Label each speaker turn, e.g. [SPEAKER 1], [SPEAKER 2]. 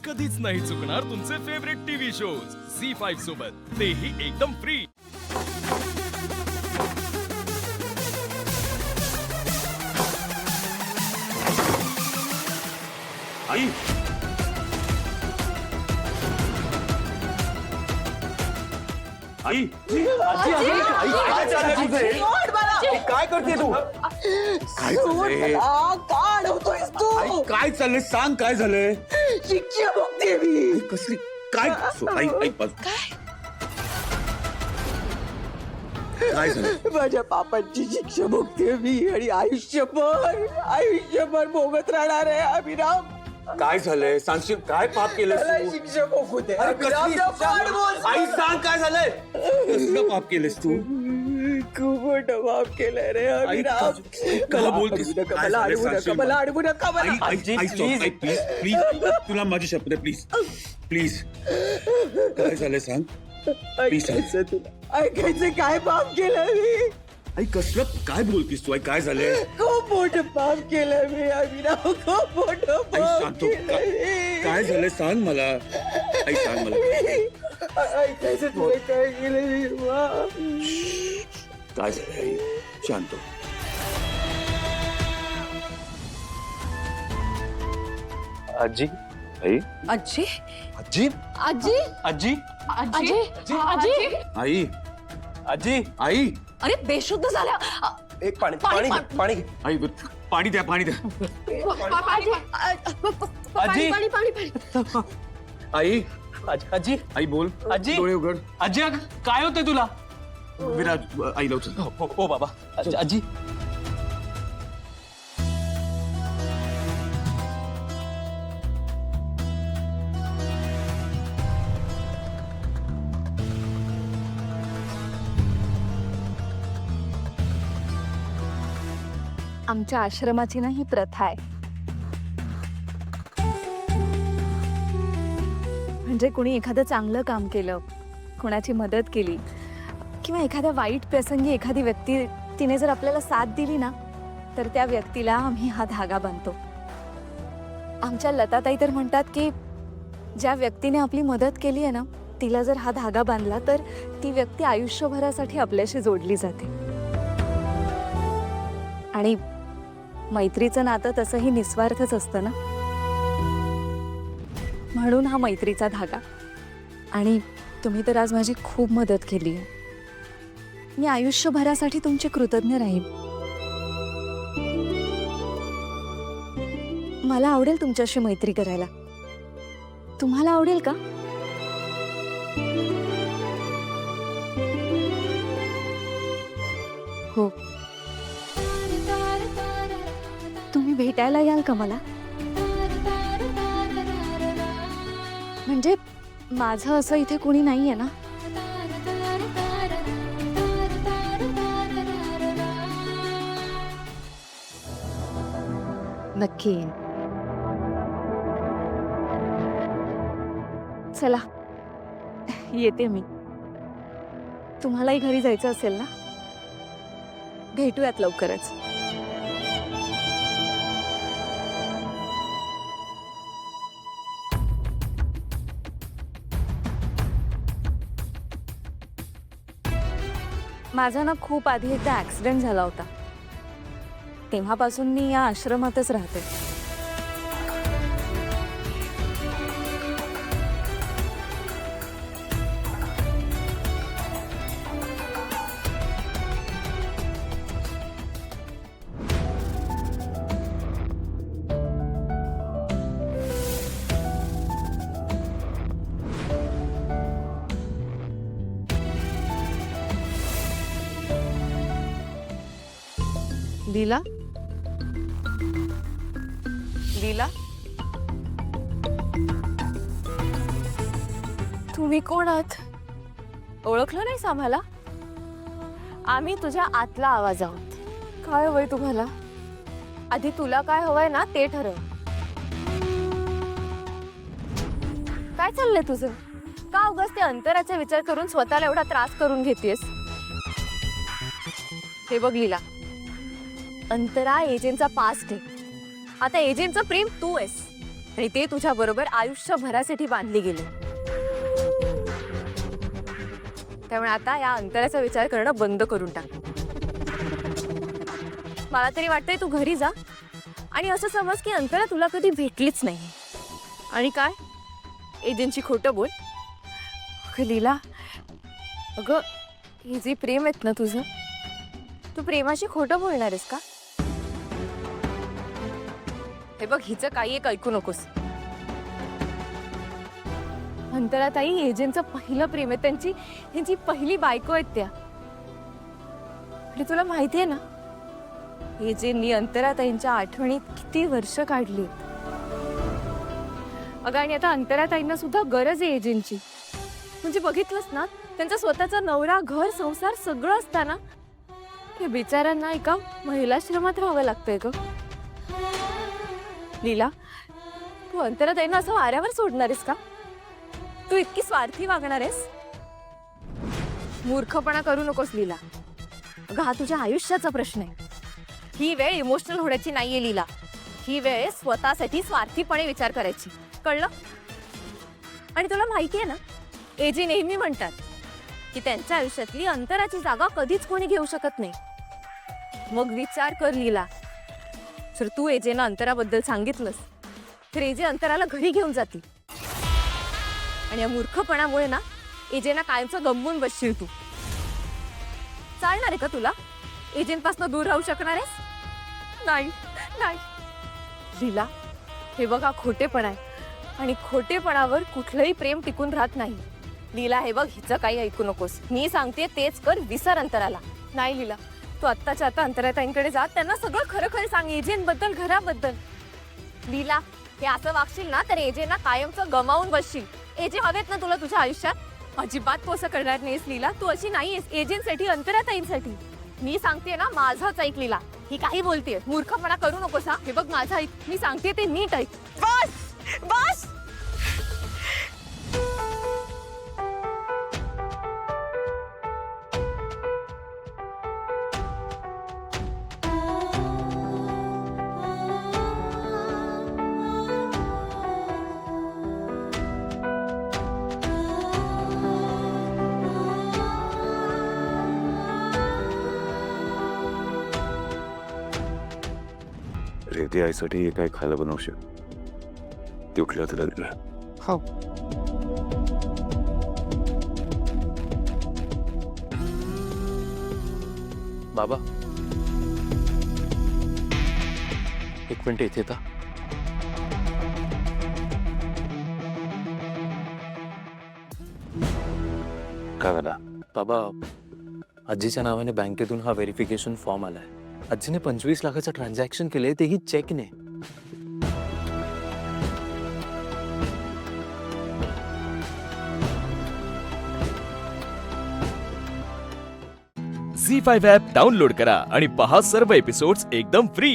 [SPEAKER 1] कधीच नाही चुकणार तुमचे फेवरेट टीव्ही शोज झी5 सोबत, तेही एकदम फ्री।
[SPEAKER 2] आई आई काय चाललंय तुझे? काय करते तू? काय चाललंय?
[SPEAKER 3] का अडवतोयस तू?
[SPEAKER 2] आई काय चाललंय सांग, काय झालंय?
[SPEAKER 3] शिक्षा बघते मी.
[SPEAKER 2] कसली काय? आई आई बस. काय झालं?
[SPEAKER 3] माझ्या पापांची शिक्षा भोगते मी आणि आयुष्यभर भोगत राहणार आहे अभिराम.
[SPEAKER 2] काय झालंय सांगशील? काय पाप केलंस
[SPEAKER 3] मला
[SPEAKER 2] तू?
[SPEAKER 3] शिक्षा भोगू दे
[SPEAKER 2] अरे
[SPEAKER 3] अभिराम.
[SPEAKER 2] कसली शिक्षा? आई सांग काय झालंय? कसलं पाप केलंस तू?
[SPEAKER 3] खूप मोठं पाप केलंय रे अभिराम.
[SPEAKER 2] मला बोलतेस
[SPEAKER 3] नका, मला अडवू नका, मला अडवू नका,
[SPEAKER 2] आई
[SPEAKER 3] मला.
[SPEAKER 2] आई आई stop, आई प्लीज प्लीज तुला माझी शपथ आहे, प्लीज प्लीज काय झालंय सांग.
[SPEAKER 3] ऐकायचं तुला, ऐकायचं काय पाप केलं मी.
[SPEAKER 2] आई कसलं काय बोलतीस तू? आई काय झालंय?
[SPEAKER 3] खूप मोठं पाप केलं मी अभिराम, खूप मोठं
[SPEAKER 2] आई
[SPEAKER 3] पाप
[SPEAKER 2] सांगतो
[SPEAKER 3] केलं मी.
[SPEAKER 2] काय झालंय सांग मला. आई सांग मला
[SPEAKER 3] ऐकायचं तुला काय केलं मी वा.
[SPEAKER 2] काय झालंय. आई शांत हो.
[SPEAKER 4] आजी
[SPEAKER 2] आई
[SPEAKER 5] आजी
[SPEAKER 4] आजी
[SPEAKER 5] आजी
[SPEAKER 4] आजी
[SPEAKER 5] आजी आजी
[SPEAKER 2] आई
[SPEAKER 4] आजी
[SPEAKER 2] आई
[SPEAKER 5] अरे बेशुद्ध झाल्या.
[SPEAKER 4] एक पाणी
[SPEAKER 5] पाणी,
[SPEAKER 4] पाणी पाणी घे.
[SPEAKER 2] आई पाणी द्या, पाणी द्या.
[SPEAKER 4] आजी.
[SPEAKER 5] पाणी पाणी पाणी.
[SPEAKER 2] आई
[SPEAKER 4] आजी
[SPEAKER 2] आई बोल.
[SPEAKER 4] आजी.
[SPEAKER 2] डोळे उघड.
[SPEAKER 4] आजी अगं, काय होतंय तुला?
[SPEAKER 2] विराज आई लवकर.
[SPEAKER 4] हो बाबा. आजी
[SPEAKER 6] आमच्या आश्रमाची ना ही प्रथा आहे, म्हणजे कुणी एखादं चांगलं काम केलं, कोणाची मदत केली किंवा एखाद्या वाईट प्रसंगी एखादी व्यक्ती तिने जर आपल्याला साथ दिली ना, तर त्या व्यक्तीला आम्ही हा धागा बांधतो. आमच्या लताताई तर म्हणतात की ज्या व्यक्तीने आपली मदत केली आहे ना, तिला जर हा धागा बांधला तर ती व्यक्ती आयुष्यभरासाठी आपल्याशी जोडली जाते. आणि मैत्रीचं नातं तसंही निस्वार्थच असतं ना, म्हणून हा मैत्रीचा धागा. आणि तुम्ही तर आज माझी खूप मदत केली आहे. मी आयुष्यभरासाठी तुमचे कृतज्ञ राहीन. मला आवडेल तुमच्याशी मैत्री करायला. तुम्हाला आवडेल का? हो. तुम्ही भेटायला याल का मला? म्हणजे माझं असं इथे कुणी नाहीये ना. नक्की येईन. चला येते मी. तुम्हालाही घरी जायचं असेल ना? भेटूयात लवकरच. माझा ना खूप आधी एकदा ऍक्सिडेंट झाला होता. तेव्हापासून मी या आश्रमातच राहते. लीला, लीला, तुम्ही कोण आहात? ओळखलं नाहीस आम्हाला? आम्ही तुझ्या आतला आवाज आहोत. काय हवंय तुम्हाला? आधी तुला काय हवंय ना ते ठरव. काय चाललंय तुझं? का उगाच ते अंतराचा विचार करून स्वतःला एवढा त्रास करून घेतेस? हे बघ लीला, अंतरा एजंटचा पास्ट आहे. आता एजंटचं प्रेम तू आहेस आणि ते तुझ्या बरोबर आयुष्यभरासाठी बांधली गेली. त्यामुळे आता या अंतराचा विचार करणं बंद करून टाक. मला तरी वाटतंय तू घरी जा आणि असं समज की अंतरा तुला कधी भेटलीच नाही. आणि काय एजंटची खोटं बोल. अगं लीला, अगं हे जे प्रेम आहेत ना तुझं, तू प्रेमाशी खोटं बोलणार आहेस का? हे बघ, हिचं काही एक ऐकू नकोस. अंतराताई एजंटचं पहिलं प्रेम आहे, त्यांची पहिली बायको आहेत त्या. आणि तुला माहिती आहे ना, एजंटनी अंतराताईंच्या आठवणीत किती वर्ष काढली. अगं आणि आता अंतराताईंना सुद्धा गरज आहे एजंटची. म्हणजे बघितलंस ना, त्यांचा स्वतःचा नवरा, घर, संसार सगळं असताना हे बिचाऱ्यांना एका महिलाश्रमात राहावं लागतंय ग. लीला, तू अंतराताईंना असं वाऱ्यावर सोडणार आहेस का? तू इतकी स्वार्थी वागणार आहेस? मूर्खपणा करू नकोस लीला. अगं हा तुझ्या आयुष्याचा प्रश्न आहे. ही वेळ इमोशनल होण्याची नाहीये लीला. ही वेळ स्वतःसाठी स्वार्थीपणे विचार करायची, कळलं? आणि तुला माहिती आहे ना, एजी नेहमी म्हणतात की त्यांच्या आयुष्यातली अंतराची जागा कधीच कोणी घेऊ शकत नाही. मग विचार कर लीला, जर तू एजेना अंतराबद्दल सांगितलंस तर एजे अंतराला घरी घेऊन जातील. आणि या मूर्खपणामुळे ना एजेना कायमचं गमवून बसशील तू. चालणार आहे का तुला? एजंटपासून दूर राहू शकणार आहेस? नाही नाही लीला, हे बघा खोटेपणा आहे आणि खोटेपणावर कुठलंही प्रेम टिकून राहत नाही. लीला, हे बघ, हिचं काही ऐकू नकोस. मी सांगते तेच कर, विसर अंतराला. नाही लीला, तू आत्ताच्या आता अंतराताईंकडे जा, त्यांना सगळं खरं खरं सांग एजंट बद्दल, घराबद्दल. लीला, हे असं वागशील ना तर एजेंना कायमचं गमावून बसशील. एजे हवेत ना तुला तुझ्या आयुष्यात? अजिबात तू असं करणार नाहीस लीला. तू अशी नाहीयेस एजंटसाठी, अंतराताईंसाठी. मी सांगते ना, माझाच ऐक लीला. ही काही बोलतेय, मूर्खपणा करू नकोस. हा, हे बघ, माझं ऐक. मी सांगते ते नीट ऐक. बस बस.
[SPEAKER 2] रेवती आईसाठी काय खायला बनवशील? ती उठल्या तुला दिलं.
[SPEAKER 4] हो. बाबा, एक मिनिट इथे येता.
[SPEAKER 2] काय झाला?
[SPEAKER 4] बाबा, आजीच्या नावाने बँकेतून हा व्हेरिफिकेशन फॉर्म आलाय. आजीने 25 लाखाचं ट्रान्झॅक्शन केले, तेही चेकने.
[SPEAKER 1] झी5 ॲप डाउनलोड करा आणि पहा सर्व एपिसोड्स एकदम फ्री.